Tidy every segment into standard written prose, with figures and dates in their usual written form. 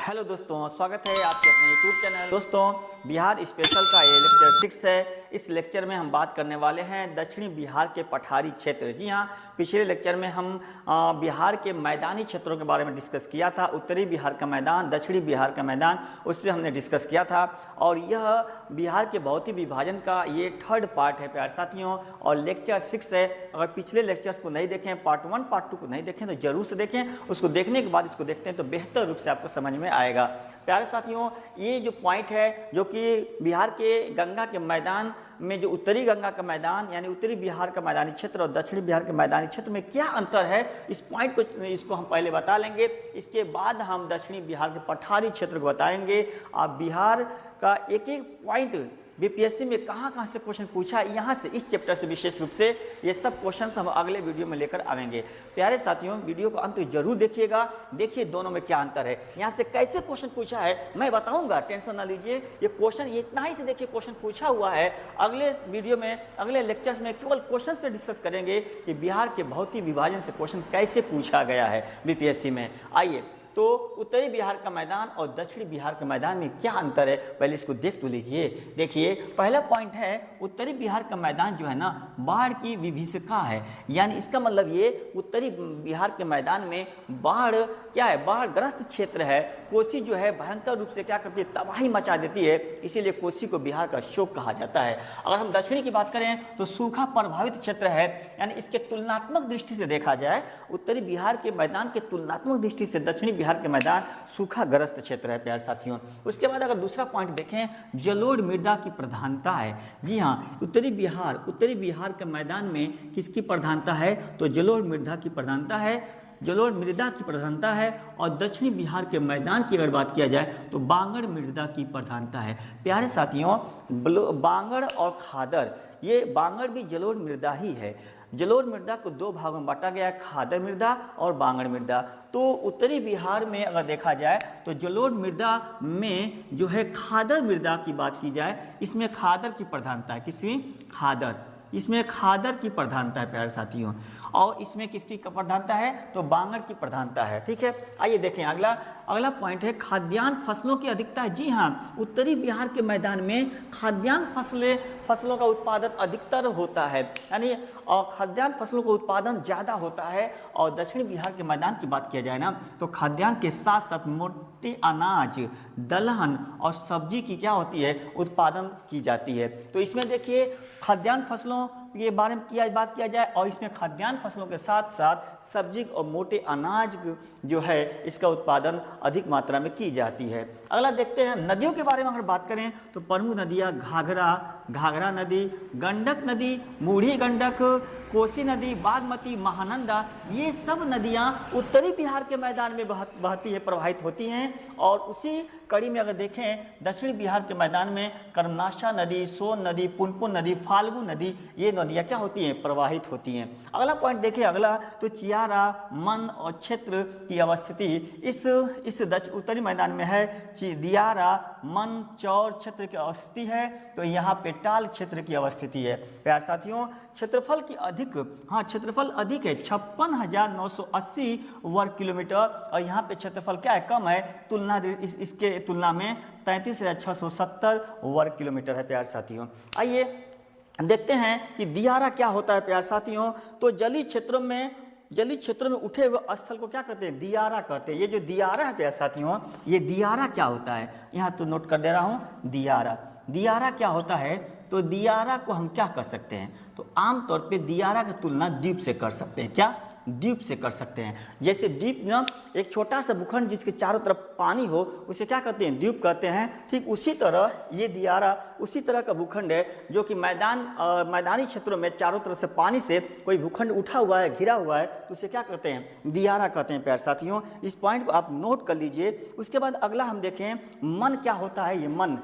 Hello दोस्तों, स्वागत है आपके अपने यूट्यूब चैनल। दोस्तों, बिहार स्पेशल का ये लेक्चर 6 है। इस लेक्चर में हम बात करने वाले हैं दक्षिणी बिहार के पठारी क्षेत्र। जी हाँ, पिछले लेक्चर में हम बिहार के मैदानी क्षेत्रों के बारे में डिस्कस किया था। उत्तरी बिहार का मैदान, दक्षिणी बिहार का मैदान, उस पर हमने डिस्कस किया था। और यह बिहार के भौतिक विभाजन का ये थर्ड पार्ट है प्यारे साथियों, और लेक्चर 6 है। अगर पिछले लेक्चर्स को नहीं देखें, पार्ट 1 पार्ट 2 को नहीं देखें तो जरूर से देखें। उसको देखने के बाद इसको देखते हैं तो बेहतर रूप से आपको समझ में आएगा। प्यारे साथियों, ये जो पॉइंट है जो कि बिहार के गंगा के मैदान में, जो उत्तरी गंगा का मैदान यानी उत्तरी बिहार का मैदानी क्षेत्र और दक्षिणी बिहार के मैदानी क्षेत्र में क्या अंतर है, इस पॉइंट को इसको हम पहले बता लेंगे। इसके बाद हम दक्षिणी बिहार के पठारी क्षेत्र को बताएंगे। आप बिहार का एक एक पॉइंट बीपीएससी में कहाँ से क्वेश्चन पूछा है, यहाँ से इस चैप्टर से विशेष रूप से ये सब क्वेश्चंस हम अगले वीडियो में लेकर आएंगे। प्यारे साथियों, वीडियो का अंत जरूर देखिएगा। देखिए दोनों में क्या अंतर है, यहाँ से कैसे क्वेश्चन पूछा है मैं बताऊंगा, टेंशन ना लीजिए। ये क्वेश्चन इतना ही से देखिए क्वेश्चन पूछा हुआ है। अगले वीडियो में, अगले लेक्चर्स में केवल क्वेश्चन पे डिस्कस करेंगे कि बिहार के भौतिक विभाजन से क्वेश्चन कैसे पूछा गया है बीपीएससी में। आइए, तो उत्तरी बिहार का मैदान और दक्षिणी बिहार के मैदान में क्या अंतर है, पहले इसको देख तो लीजिए। देखिए, पहला पॉइंट है, उत्तरी बिहार का मैदान जो है ना, बाढ़ की विभीषिका है। यानी इसका मतलब ये उत्तरी बिहार के मैदान में बाढ़ क्या है, बाढ़ग्रस्त क्षेत्र है। कोसी जो है भयंकर रूप से क्या करती है, तबाही मचा देती है। इसीलिए कोसी को बिहार का शोक कहा जाता है। अगर हम दक्षिणी की बात करें तो सूखा प्रभावित क्षेत्र है। यानी इसके तुलनात्मक दृष्टि से देखा जाए, उत्तरी बिहार के मैदान के तुलनात्मक दृष्टि से दक्षिणी बिहार के मैदान सूखाग्रस्त क्षेत्र है प्यारे साथियों। उसके बाद अगर दूसरा पॉइंट देखें, जलोढ़ मृदा की प्रधानता है। जी हाँ, उत्तरी बिहार के मैदान में किसकी प्रधानता है, तो जलोढ़ मृदा की प्रधानता है। जलोढ़ मृदा की प्रधानता है। और दक्षिणी बिहार के मैदान की अगर बात किया जाए तो बांगड़ मृदा की प्रधानता है। प्यारे साथियों, बांगड़ और खादर, ये बांगड़ भी जलोढ़ मृदा ही है। जलोढ़ मृदा को दो भागों में बांटा गया है, खादर मृदा और बांगड़ मृदा। तो उत्तरी बिहार में अगर देखा जाए तो जलोढ़ मृदा में जो है खादर मृदा की बात की जाए, इसमें खादर की प्रधानता है। किसमें? खादर, इसमें खादर की प्रधानता है प्यारे साथियों। और इसमें किसकी प्रधानता है, तो बांगड़ की प्रधानता है। ठीक है, आइए देखें अगला पॉइंट है, खाद्यान्न फसलों की अधिकता है। जी हाँ, उत्तरी बिहार के मैदान में खाद्यान्न फसलों का उत्पादन अधिकतर होता है। यानी खाद्यान्न फसलों का उत्पादन ज़्यादा होता है। और दक्षिणी बिहार के मैदान की बात किया जाए ना, तो खाद्यान्न के साथ साथ मोटे अनाज, दलहन और सब्जी की क्या होती है, उत्पादन की जाती है। तो इसमें देखिए, खाद्यान्न फसलों के बारे में बात किया जाए, और इसमें खाद्यान्न फसलों के साथ साथ सब्जी और मोटे अनाज जो है, इसका उत्पादन अधिक मात्रा में की जाती है। अगला देखते हैं, नदियों के बारे में अगर बात करें तो प्रमुख नदियाँ घाघरा नदी, गंडक नदी, बूढ़ी गंडक, कोसी नदी, बागमती, महानंदा, ये सब नदियाँ उत्तरी बिहार के मैदान में बहती है, प्रवाहित होती हैं। और उसी कड़ी में अगर देखें, दक्षिणी बिहार के मैदान में कर्मनाशा नदी, सोन नदी, पुनपुन नदी, फाल्गु नदी, ये नदियाँ क्या होती हैं, प्रवाहित होती हैं। अगला पॉइंट देखिए, अगला तो चियारा, मन और क्षेत्र की अवस्थिति इस उत्तरी मैदान में है। दियारा, मन, चौर क्षेत्र की अवस्थिति है। तो यहाँ पे टाल क्षेत्र की अवस्थिति है। प्यारे साथियों, क्षेत्रफल अधिक है, 56,980 वर्ग किलोमीटर। और यहाँ पे क्षेत्रफल क्या है, कम है, इसके तुलना में 33,670 वर्ग किलोमीटर है प्यारे साथियों। आइए देखते हैं कि दियारा क्या होता है प्यारे साथियों। तो जलीय क्षेत्रों में उठे हुए स्थल को क्या कहते हैं, दियारा कहते हैं। ये जो दियारा है प्यारे साथियों, ये दियारा क्या होता है, यहाँ तो नोट कर दे रहा हूँ। दियारा क्या होता है, तो दियारा को हम क्या कर सकते हैं, तो आमतौर पे दियारा की तुलना द्वीप से कर सकते हैं। क्या? द्वीप से कर सकते हैं। जैसे द्वीप ना, एक छोटा सा भूखंड जिसके चारों तरफ पानी हो, उसे क्या कहते हैं, द्वीप कहते हैं। ठीक उसी तरह ये दियारा उसी तरह का भूखंड है जो कि मैदानी क्षेत्रों में चारों तरफ से पानी से कोई भूखंड उठा हुआ है, घिरा हुआ है, तो उसे क्या कहते हैं, दियारा कहते हैं प्यारे साथियों। इस पॉइंट को आप नोट कर लीजिए। उसके बाद अगला हम देखें, मन क्या होता है। ये मन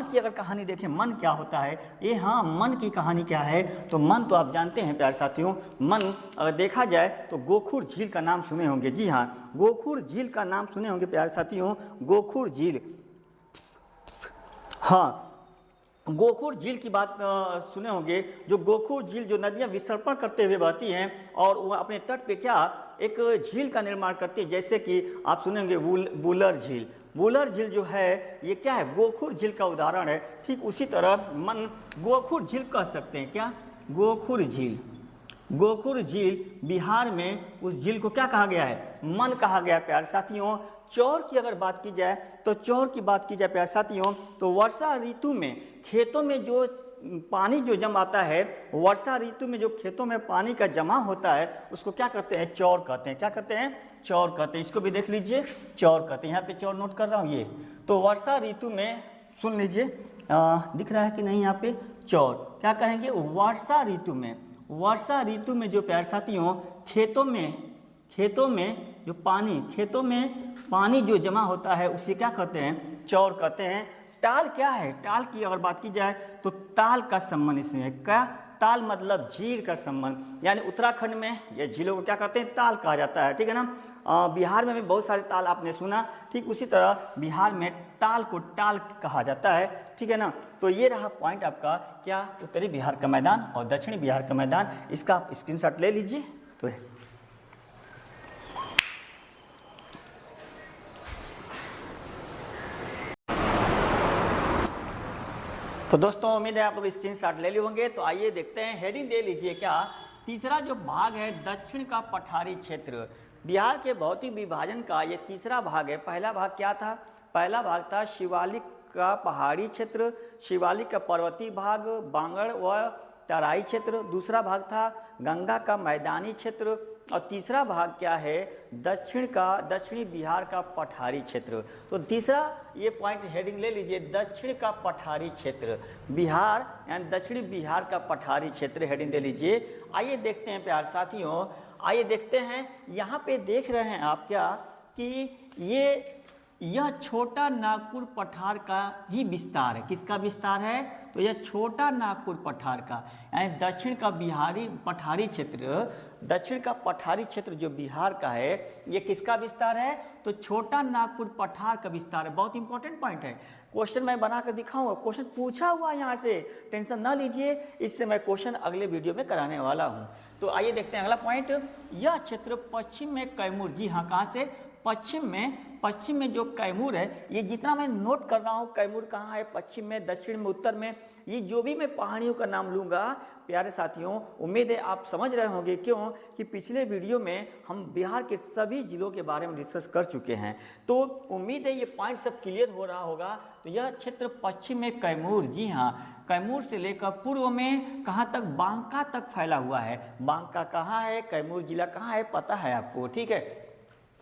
की अगर कहानी देखें, मन क्या होता है, ये हाँ, मन की कहानी क्या है, तो मन तो आप जानते हैं प्यारे साथियों। मन अगर देखा जाए तो गोखुर झील का नाम सुने होंगे। जी हाँ, गोखुर झील का नाम सुने होंगे प्यारे साथियों। गोखुर झील, हाँ, गोखुर झील की बात सुने होंगे। जो गोखुर झील, जो नदियां विसर्पण करते हुए बहती हैं और वह अपने तट पे क्या एक झील का निर्माण करती है, जैसे कि आप सुनेंगे वुलर झील। वुलर झील जो है ये क्या है, गोखुर झील का उदाहरण है। ठीक उसी तरह मन गोखुर झील कह सकते हैं, क्या गोखुर झील। गोखुर झील बिहार में उस झील को क्या कहा गया है, मन कहा गया है प्यारे साथियों। चौर की अगर बात की जाए तो चौर की बात की जाए प्यारे साथियों, तो वर्षा ऋतु में खेतों में जो पानी जो जमाता है, वर्षा ऋतु में जो खेतों में पानी का जमा होता है उसको क्या कहते हैं, चौर कहते हैं। क्या कहते हैं, चौर कहते हैं। इसको भी देख लीजिए, चौर कहते हैं। यहाँ पे चौर नोट कर रहा हूँ ये। तो वर्षा ऋतु में सुन लीजिए, दिख रहा है कि नहीं यहाँ पे, चौर क्या कहेंगे, वर्षा ऋतु में। वर्षा ऋतु में जो प्यारे साथियों खेतों में जो पानी, खेतों में पानी जो जमा होता है उसे क्या कहते हैं, चौर कहते हैं। टाल क्या है, टाल की अगर बात की जाए तो ताल का संबंध इसमें है। क्या, ताल मतलब झील का संबंध, यानी उत्तराखंड में ये झीलों को क्या कहते हैं, ताल कहा जाता है। ठीक है ना। बिहार में भी बहुत सारे ताल आपने सुना, ठीक उसी तरह बिहार में ताल को टाल कहा जाता है। ठीक है ना। तो ये रहा पॉइंट आपका, क्या उत्तरी बिहार का मैदान और दक्षिणी बिहार का मैदान। इसका आप स्क्रीनशॉट ले लीजिए। तो दोस्तों उम्मीद है आप लोग स्क्रीनशॉट ले लिए होंगे। तो आइए देखते हैं, हेडिंग दे लीजिए क्या, तीसरा जो भाग है दक्षिण का पठारी क्षेत्र। बिहार के भौतिक विभाजन का ये तीसरा भाग है। पहला भाग क्या था, पहला भाग था शिवालिक का पहाड़ी क्षेत्र, शिवालिक का पर्वतीय भाग, बांगड़ व तराई क्षेत्र। दूसरा भाग था गंगा का मैदानी क्षेत्र और तीसरा भाग क्या है, दक्षिणी बिहार का पठारी क्षेत्र। तो तीसरा ये पॉइंट हेडिंग ले लीजिए, दक्षिण का पठारी क्षेत्र, बिहार यानी दक्षिणी बिहार का पठारी क्षेत्र, हेडिंग दे लीजिए। आइए देखते हैं प्यारे साथियों, आइए देखते हैं। यहाँ पे देख रहे हैं आप क्या कि यह छोटा नागपुर पठार का ही विस्तार है। किसका विस्तार है, तो यह छोटा नागपुर पठार का, यानी दक्षिण का बिहारी पठारी क्षेत्र, दक्षिण का पठारी क्षेत्र जो बिहार का है, ये किसका विस्तार है, तो छोटा नागपुर पठार का विस्तार है। बहुत इंपॉर्टेंट पॉइंट है, क्वेश्चन मैं बनाकर दिखाऊंगा, क्वेश्चन पूछा हुआ यहाँ से, टेंशन ना लीजिए, इससे मैं क्वेश्चन अगले वीडियो में कराने वाला हूँ। तो आइए देखते हैं अगला पॉइंट, यह क्षेत्र पश्चिम में कैमूर, जी हाँ, कहाँ से, पश्चिम में जो कैमूर है, ये जितना मैं नोट कर रहा हूँ, कैमूर कहाँ है, पश्चिम में, दक्षिण में, उत्तर में, ये जो भी मैं पहाड़ियों का नाम लूँगा प्यारे साथियों, उम्मीद है आप समझ रहे होंगे। क्यों कि पिछले वीडियो में हम बिहार के सभी जिलों के बारे में डिस्कस कर चुके हैं। तो उम्मीद है ये पॉइंट सब क्लियर हो रहा होगा। तो यह क्षेत्र पश्चिम में कैमूर, जी हाँ, कैमूर से लेकर पूर्व में कहाँ तक, बांका तक फैला हुआ है। बांका कहाँ है, कैमूर जिला कहाँ है, पता है आपको, ठीक है।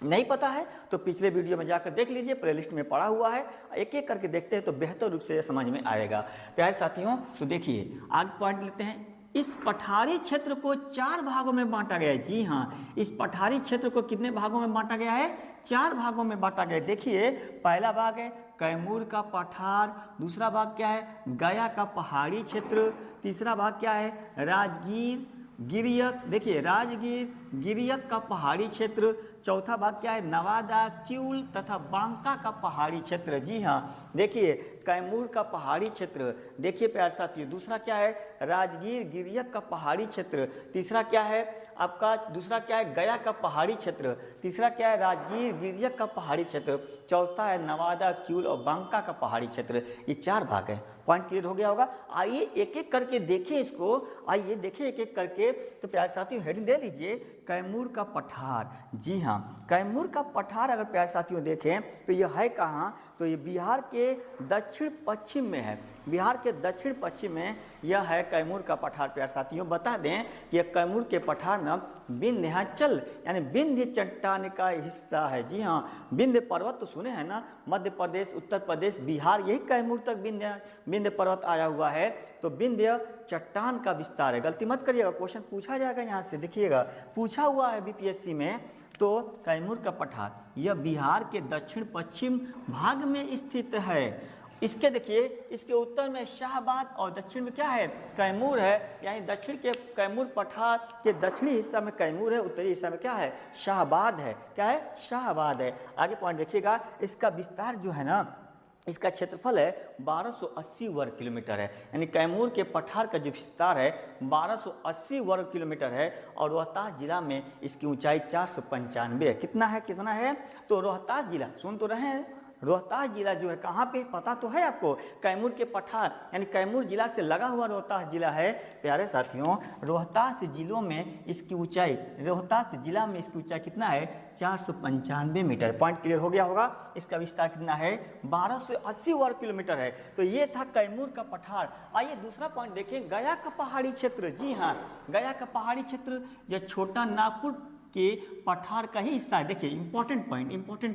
नहीं पता है तो पिछले वीडियो में जाकर देख लीजिए, प्लेलिस्ट में पड़ा हुआ है। एक एक करके देखते हैं तो बेहतर रूप से समझ में आएगा प्यारे साथियों। तो देखिए आगे पॉइंट लेते हैं, इस पठारी क्षेत्र को 4 भागों में बांटा गया है। जी हाँ, इस पठारी क्षेत्र को कितने भागों में बांटा गया है, 4 भागों में बांटा गया है। देखिए पहला भाग है कैमूर का पठार, दूसरा भाग क्या है, गया का पहाड़ी क्षेत्र, तीसरा भाग क्या है, राजगीर गिरियक, देखिए राजगीर गिरियक का पहाड़ी क्षेत्र, चौथा भाग क्या है, नवादा, क्यूल तथा बांका का पहाड़ी क्षेत्र। जी हाँ, देखिए कैमूर का पहाड़ी क्षेत्र, देखिए प्यारे साथियों, दूसरा क्या है, राजगीर गिरियक का पहाड़ी क्षेत्र, तीसरा क्या है आपका, दूसरा क्या है, गया का पहाड़ी क्षेत्र, तीसरा क्या है, राजगीर गिरियक का पहाड़ी क्षेत्र, चौथा है नवादा, क्यूल और बांका का पहाड़ी क्षेत्र। ये 4 भाग है। पॉइंट क्लियर हो गया होगा। आइए एक एक करके देखें इसको, आइए देखें एक एक करके। तो प्यारे साथियों हेडिंग दे लीजिए, कैमूर का पठार। जी हाँ, कैमूर का पठार अगर प्यारे साथियों देखें तो यह है कहाँ, तो ये बिहार के दक्षिण पश्चिम में है। बिहार के दक्षिण पश्चिम में यह है कैमूर का पठार। प्यारे साथियों बता दें कि यह कैमूर के पठार में विंध्याचल यानी विंध्य चट्टान का हिस्सा है। जी हाँ, विंध्य पर्वत तो सुने हैं ना, मध्य प्रदेश, उत्तर प्रदेश, बिहार, यही कैमूर तक विंध्य पर्वत आया हुआ है। तो विंध्य चट्टान का विस्तार है। गलती मत करिएगा, क्वेश्चन पूछा जाएगा यहाँ से, देखिएगा पूछा हुआ है बीपीएससी में। तो कैमूर का पठार यह बिहार के दक्षिण पश्चिम भाग में स्थित है। इसके देखिए, इसके उत्तर में शाहबाद और दक्षिण में क्या है, कैमूर है। यानी दक्षिण के कैमूर पठार के दक्षिणी हिस्सा में कैमूर है, उत्तरी हिस्सा में क्या है, शाहबाद है। क्या है, शाहबाद है। आगे पॉइंट देखिएगा, इसका विस्तार जो है ना, इसका क्षेत्रफल है 1280 वर्ग किलोमीटर है, यानी कैमूर के पठार का जो विस्तार है 1280 वर्ग किलोमीटर है और रोहतास जिला में इसकी ऊंचाई 495 है। कितना है? तो रोहतास जिला, सुन तो रहे हैं, रोहतास जिला जो है कहाँ पे, पता तो है आपको, कैमूर के पठार यानी कैमूर जिला से लगा हुआ रोहतास जिला है। प्यारे साथियों, रोहतास जिलों में इसकी ऊंचाई, रोहतास जिला में इसकी ऊंचाई कितना है? 495 मीटर। पॉइंट क्लियर हो गया होगा। इसका विस्तार कितना है? 1280 वर्ग किलोमीटर है। तो ये था कैमूर का पठार। आइए दूसरा पॉइंट देखें, गया का पहाड़ी क्षेत्र। जी हाँ, गया का पहाड़ी क्षेत्र यह छोटा नागपुर के पठार का ही हिस्सा है। देखिए इंपॉर्टेंट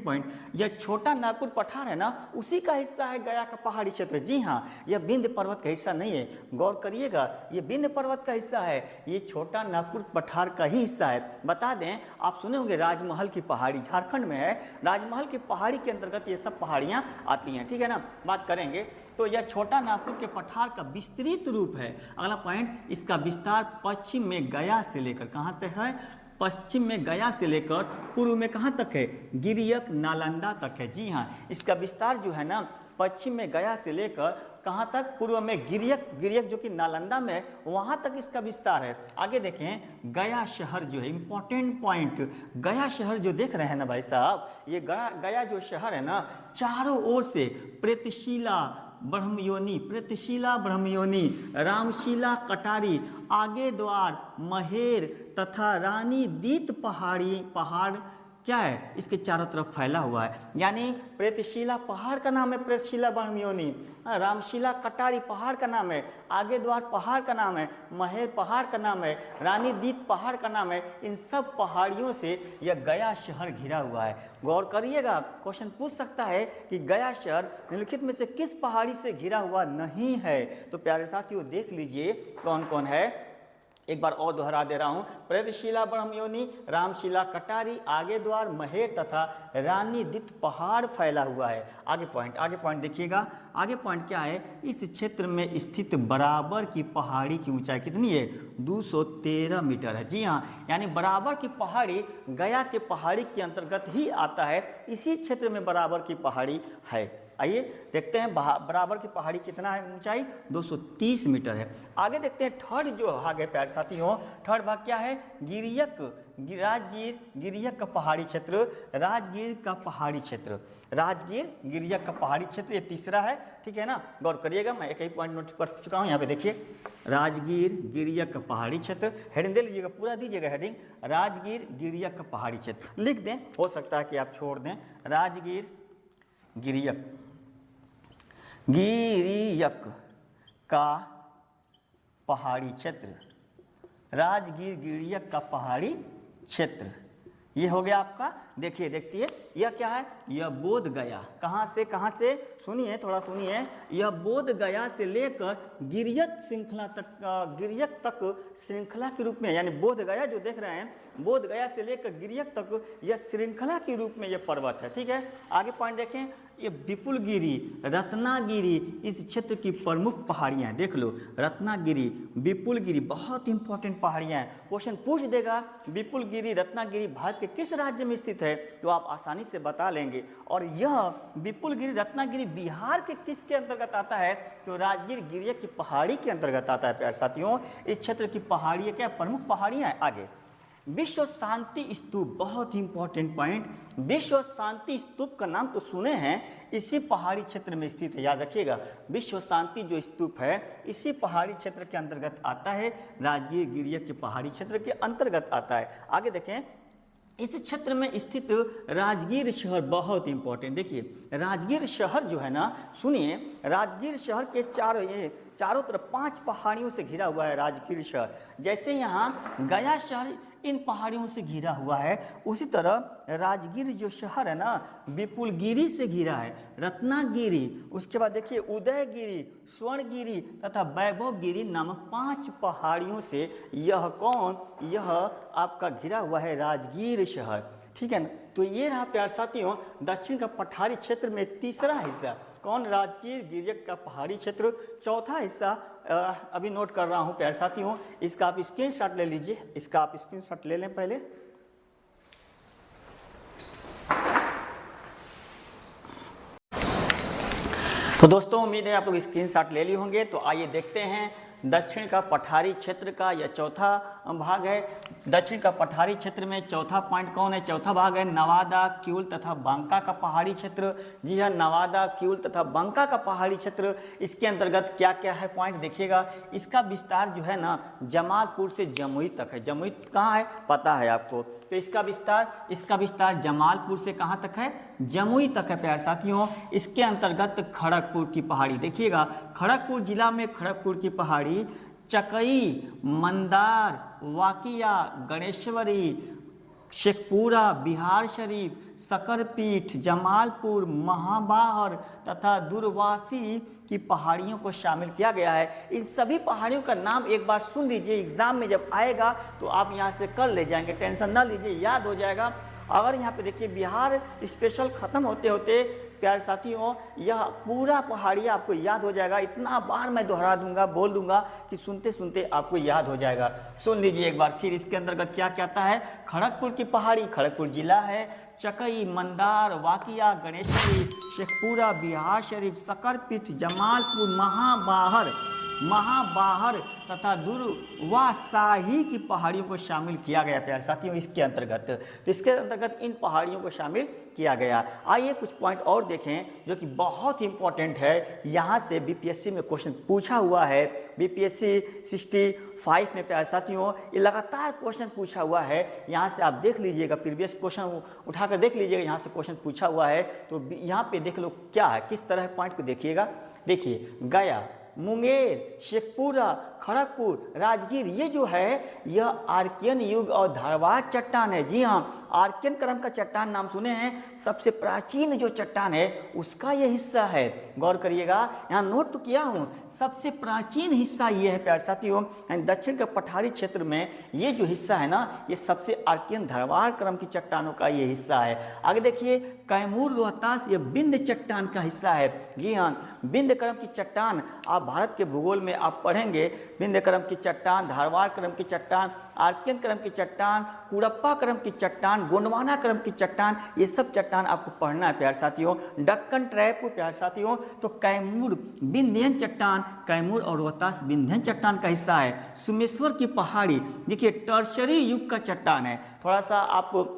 पॉइंट, यह छोटा नागपुर पठार है ना, उसी का हिस्सा है गया का पहाड़ी क्षेत्र। जी हाँ, यह विंध्य पर्वत का हिस्सा नहीं है, गौर करिएगा, यह विंध्य पर्वत का हिस्सा है, ये छोटा नागपुर पठार का ही हिस्सा है। बता दें, आप सुने होंगे राजमहल की पहाड़ी झारखंड में है, राजमहल की पहाड़ी के अंतर्गत ये सब पहाड़ियाँ आती हैं, ठीक है ना, बात करेंगे। तो यह छोटा नागपुर के पठार का विस्तृत रूप है। अगला पॉइंट, इसका विस्तार पश्चिम में गया से लेकर कहाँ तक है? पश्चिम में गया से लेकर पूर्व में कहाँ तक है? गिरियक नालंदा तक है। जी हाँ, इसका विस्तार जो है ना, पश्चिम में गया से लेकर कहाँ तक? पूर्व में गिरियक जो कि नालंदा में है, वहाँ तक इसका विस्तार है। आगे देखें, गया शहर जो है, इंपॉर्टेंट पॉइंट, गया शहर जो देख रहे हैं ना भाई साहब, ये गया जो शहर है ना, चारों ओर से प्रेतशिला ब्रह्मयोनी, रामशिला कटारी, आगे द्वार, महेर तथा रानी दीत पहाड़ क्या है? इसके चारों तरफ फैला हुआ है। यानी प्रेतशिला पहाड़ का नाम है प्रेतशिला ब्रह्मयोनी, रामशिला कटारी पहाड़ का नाम है, आगे द्वार पहाड़ का नाम है, महेर पहाड़ का नाम है, रानी दीत पहाड़ का नाम है। इन सब पहाड़ियों से यह गया शहर घिरा हुआ है। गौर करिएगा, क्वेश्चन पूछ सकता है कि गया शहर निम्नलिखित में से किस पहाड़ी से घिरा हुआ नहीं है? तो प्यारे साथियों देख लीजिए कौन कौन है। एक बार और दोहरा दे रहा हूँ, प्रेतशिला ब्रह्मयोनी, रामशिला कटारी, आगे द्वार, महेर तथा रानी दीत पहाड़ फैला हुआ है। आगे पॉइंट देखिएगा, आगे पॉइंट क्या है? इस क्षेत्र में स्थित बराबर की पहाड़ी की ऊंचाई कितनी है? 213 मीटर है। जी हाँ, यानी बराबर की पहाड़ी गया के पहाड़ी के अंतर्गत ही आता है, इसी क्षेत्र में बराबर की पहाड़ी है। आइए देखते हैं बराबर की पहाड़ी कितना है ऊंचाई? 230 मीटर है। आगे देखते हैं थर्ड जो भाग है प्यारे साथियों, थर्ड भाग क्या है? गिरियक का पहाड़ी क्षेत्र, राजगीर गिरियक का पहाड़ी क्षेत्र, ये तीसरा है, ठीक है ना। गौर करिएगा, मैं एक ही पॉइंट नोट कर चुका हूँ। यहाँ पे देखिए, राजगीर गिरियक का पहाड़ी क्षेत्र, हेडिंग दे लीजिएगा, पूरा दीजिएगा हेडिंग, राजगीर गिरियक का पहाड़ी क्षेत्र लिख दें, हो सकता है कि आप छोड़ दें। राजगीर गिरियक का पहाड़ी क्षेत्र, राजगीर गिरियक का पहाड़ी क्षेत्र, ये हो गया आपका। देखिए यह क्या है? यह बोध गया, कहाँ से सुनिए, थोड़ा सुनिए, यह बोध गया से लेकर गिरियक तक श्रृंखला के रूप में, यानी बोध गया जो देख रहे हैं, बोध गया से लेकर गिरियक तक यह श्रृंखला के रूप में यह पर्वत है, ठीक है। आगे पॉइंट देखें, ये विपुलगिरी, रत्नागिरी इस क्षेत्र की प्रमुख पहाड़ियाँ हैं। देख लो, रत्नागिरी, विपुलगिरी, बहुत इंपॉर्टेंट पहाड़ियाँ हैं। क्वेश्चन पूछ देगा विपुलगिरी, रत्नागिरी भारत के किस राज्य में स्थित है, तो आप आसानी से बता लेंगे। और यह विपुलगिरी, रत्नागिरी बिहार के किसके अंतर्गत आता है, तो राजगीर गिरियक की पहाड़ी के अंतर्गत आता है। प्यारे साथियों, इस क्षेत्र की पहाड़ियाँ क्या प्रमुख पहाड़ियाँ हैं। आगे विश्व शांति स्तूप, बहुत इंपॉर्टेंट पॉइंट, विश्व शांति स्तूप का नाम तो सुने हैं, इसी पहाड़ी क्षेत्र में स्थित है, याद रखिएगा। विश्व शांति जो स्तूप है इसी पहाड़ी क्षेत्र के अंतर्गत आता है, राजगीर गिरियक के पहाड़ी क्षेत्र के अंतर्गत आता है। आगे देखें, इस क्षेत्र में स्थित राजगीर शहर बहुत इंपॉर्टेंट। देखिए राजगीर शहर जो है ना, सुनिए, राजगीर शहर के चारों तरफ 5 पहाड़ियों से घिरा हुआ है राजगीर शहर। जैसे यहाँ गया शहर इन पहाड़ियों से घिरा हुआ है, उसी तरह राजगीर जो शहर है ना, विपुलगिरी से घिरा है, रत्नागिरी, उसके बाद देखिए उदयगिरी, स्वर्णगिरी तथा वैभवगिरी नामक 5 पहाड़ियों से यह आपका घिरा हुआ है राजगीर शहर, ठीक है ना। तो ये रहा प्यारे साथियों दक्षिण का पठारी क्षेत्र में तीसरा हिस्सा, कौन? राजगीर गिरियक का पहाड़ी क्षेत्र। चौथा हिस्सा अभी नोट कर रहा हूँ प्यारे साथियों, इसका आप स्क्रीनशॉट ले लीजिए, इसका आप स्क्रीनशॉट ले लें पहले। तो दोस्तों उम्मीद है आप लोग स्क्रीनशॉट ले लिए होंगे। तो आइए देखते हैं दक्षिण का पठारी क्षेत्र का यह चौथा भाग है। दक्षिण का पठारी क्षेत्र में चौथा पॉइंट कौन है? चौथा भाग है नवादा, क्यूल तथा बांका का पहाड़ी क्षेत्र। जी हाँ, नवादा, क्यूल तथा बांका का पहाड़ी क्षेत्र। इसके अंतर्गत क्या क्या है पॉइंट देखिएगा। इसका विस्तार जो है ना जमालपुर से जमुई तक है। जमुई कहाँ है पता है आपको? तो इसका विस्तार जमालपुर से कहाँ तक है? जमुई तक है प्यारे साथियों। इसके अंतर्गत खड़गपुर की पहाड़ी देखिएगा। खड़गपुर जिला में खड़गपुर की पहाड़ी, चकई, मंदार, वाकिया, गणेश्वरी, शेखपुरा, बिहार शरीफ, सकरपीठ, जमालपुर, महाबाहर तथा दुर्वासी की पहाड़ियों को शामिल किया गया है। इन सभी पहाड़ियों का नाम एक बार सुन लीजिए, एग्जाम में जब आएगा तो आप यहाँ से कर ले जाएंगे, टेंशन ना लीजिए, याद हो जाएगा। अगर यहाँ पे देखिए बिहार स्पेशल ख़त्म होते होते प्यारे साथियों यह पूरा पहाड़िया आपको याद हो जाएगा। इतना बार मैं दोहरा दूंगा, बोल दूंगा कि सुनते सुनते आपको याद हो जाएगा। सुन लीजिए एक बार फिर। इसके अंतर्गत क्या कहता है? खड़गपुर की पहाड़ी, खड़गपुर जिला है, चकई, मंदार, वाकिया, गणेश्वरी, शेखपुरा, बिहार शरीफ, सकरपीठ, जमालपुर, महाबाहर तथा दुर्वासाही की पहाड़ियों को शामिल किया गया प्यारे साथियों इसके अंतर्गत। तो इसके अंतर्गत इन पहाड़ियों को शामिल किया गया। आइए कुछ पॉइंट और देखें जो कि बहुत इंपॉर्टेंट है। यहाँ से बीपीएससी में क्वेश्चन पूछा हुआ है। बीपीएससी 65 में प्यारे साथियों ये लगातार क्वेश्चन पूछा हुआ है। यहाँ से आप देख लीजिएगा, प्रीवियस क्वेश्चन उठाकर देख लीजिएगा, यहाँ से क्वेश्चन पूछा हुआ है। तो यहाँ पे देख लो क्या है, किस तरह पॉइंट को देखिएगा। देखिए गया, मुंगेर, शेखपुरा, खड़गपुर, राजगीर, ये जो है यह आर्कियन युग और धारवाड़ चट्टान है। जी हाँ, आर्कियन क्रम का चट्टान नाम सुने हैं। सबसे प्राचीन जो चट्टान है उसका यह हिस्सा है। गौर करिएगा, यहाँ नोट तो किया हूँ, सबसे प्राचीन हिस्सा ये है प्यारे साथियों। दक्षिण के पठारी क्षेत्र में ये जो हिस्सा है ना, ये सबसे आर्कियन धारवाड़ क्रम की चट्टानों का ये हिस्सा है। आगे देखिए कैमूर, रोहतास, ये विंध्य चट्टान का हिस्सा है। जी हाँ, विंध्य क्रम की चट्टान आप भारत के भूगोल में आप पढ़ेंगे। विंध्य क्रम की चट्टान, धारवाड़ क्रम की चट्टान, आर्कियन क्रम की चट्टान, कुड़प्पा क्रम की चट्टान, गोंडवाना क्रम की चट्टान, ये सब चट्टान आपको पढ़ना है प्यारे साथियों। डक्कन ट्रैप प्यारे साथियों। तो कैमूर विंध्यन चट्टान, कैमूर और रोहतास विंध्यन चट्टान का हिस्सा है। सुमेश्वर की पहाड़ी देखिए टर्शरी युग का चट्टान है। थोड़ा सा आप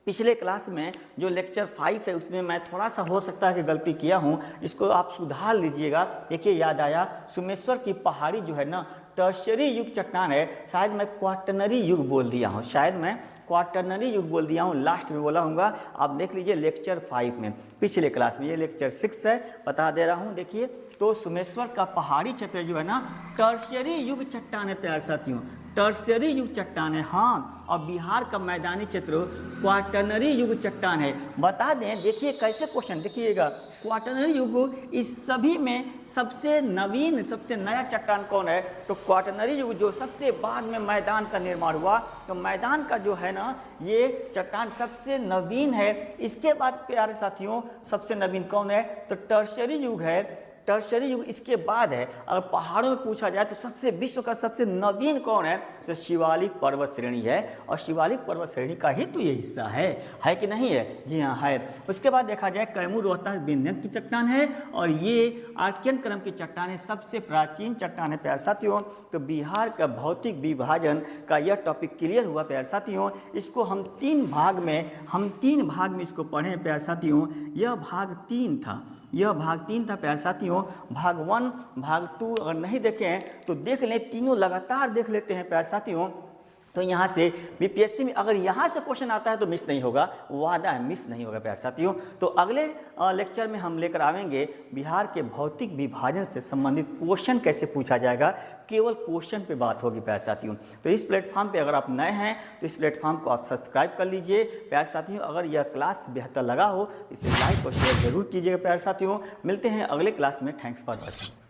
पिछले क्लास में जो लेक्चर 5 है उसमें मैं थोड़ा सा हो सकता है कि गलती किया हूँ, इसको आप सुधार लीजिएगा। देखिए याद आया, सुमेश्वर की पहाड़ी जो है ना टर्शरी युग चट्टान है। शायद मैं क्वाटरनरी युग बोल दिया हूँ, शायद मैं क्वाटरनरी युग बोल दिया हूँ, लास्ट में बोला हूँगा। आप देख लीजिए लेक्चर 5 में, पिछले क्लास में, ये लेक्चर 6 है, बता दे रहा हूँ। देखिए तो सुमेश्वर का पहाड़ी क्षेत्र जो है ना टर्शरी युग चट्टान है प्यारे साथियों, टर्शरी युग चट्टान है। हाँ, और बिहार का मैदानी क्षेत्र क्वाटरनरी युग चट्टान है। बता दें, देखिए कैसे क्वेश्चन देखिएगा। क्वाटरनरी युग इस सभी में सबसे नवीन, सबसे नया चट्टान कौन है? तो क्वाटरनरी युग जो सबसे बाद में मैदान का निर्माण हुआ, तो मैदान का जो है ना ये चट्टान सबसे नवीन है। इसके बाद प्यारे साथियों सबसे नवीन कौन है? तो टर्शरी युग है। टर्शरी युग इसके बाद है। अगर पहाड़ों में पूछा जाए तो सबसे विश्व का सबसे नवीन कौन है? तो शिवालिक पर्वत श्रेणी है, और शिवालिक पर्वत श्रेणी का ही तो ये हिस्सा है कि नहीं है? जी हाँ है। उसके बाद देखा जाए कैमूर, रोहतास विंध्यन की चट्टान है, और ये आर्कियन क्रम की चट्टान है, सबसे प्राचीन चट्टान है प्यारे साथियों। तो बिहार का भौतिक विभाजन का यह टॉपिक क्लियर हुआ प्यारे साथियों। इसको हम तीन भाग में इसको पढ़ें प्यारे साथियों। यह भाग 3 था, यह भाग 3 था प्यारे साथियों। भाग 1, भाग 2 अगर नहीं देखें तो देख लें, तीनों लगातार देख लेते हैं प्यारे साथियों। तो यहाँ से बीपीएससी में अगर यहाँ से क्वेश्चन आता है तो मिस नहीं होगा, वादा है मिस नहीं होगा प्यारे साथियों। तो अगले लेक्चर में हम लेकर आवेंगे बिहार के भौतिक विभाजन से संबंधित क्वेश्चन कैसे पूछा जाएगा, केवल क्वेश्चन पे बात होगी प्यारे साथियों। तो इस प्लेटफॉर्म पे अगर आप नए हैं तो इस प्लेटफॉर्म को आप सब्सक्राइब कर लीजिए प्यारे साथियों। अगर यह क्लास बेहतर लगा हो इसे लाइक और शेयर जरूर कीजिएगा प्यारे साथियों। मिलते हैं अगले क्लास में। Thanks for watching.